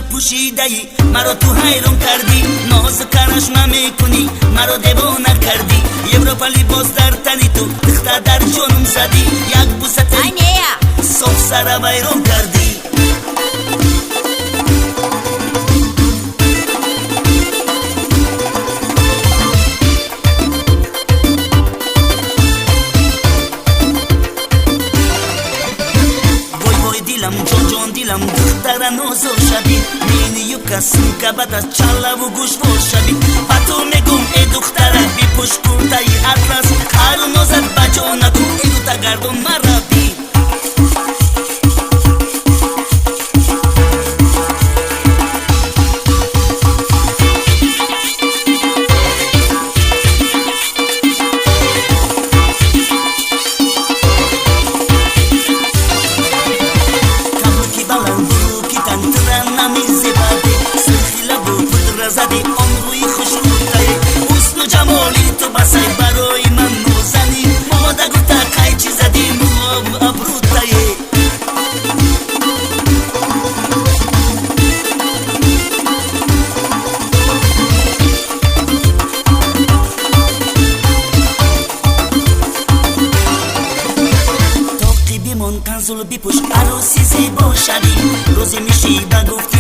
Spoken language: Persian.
شب پوشیده‌ای مرا تو حیران کردی، ناز کرشمه میکنی مرا دیوانه کردی، یوروپا لباس در تنی تو دختر در جانم زدی، یک بوست صاف سر ویران کردی. دیلم جان دیلم دختر نازو شدی، مینی یکا سوکا بعد از چالا و گوش و شدی، با تو میگم ای دختر بی پشت کرتای اطلس، کارو نازد بجا نکن ای دوتا گردون مرا بی. زدی آن روی خوشبوتای حسن و جمالی تو بسای برای من نوزنی، ماده گفته قیچی زدی مو ابروتای. تاقی بیمون کنزل بیپوش عروسی زیبا شدی، روزی میشی بگفتی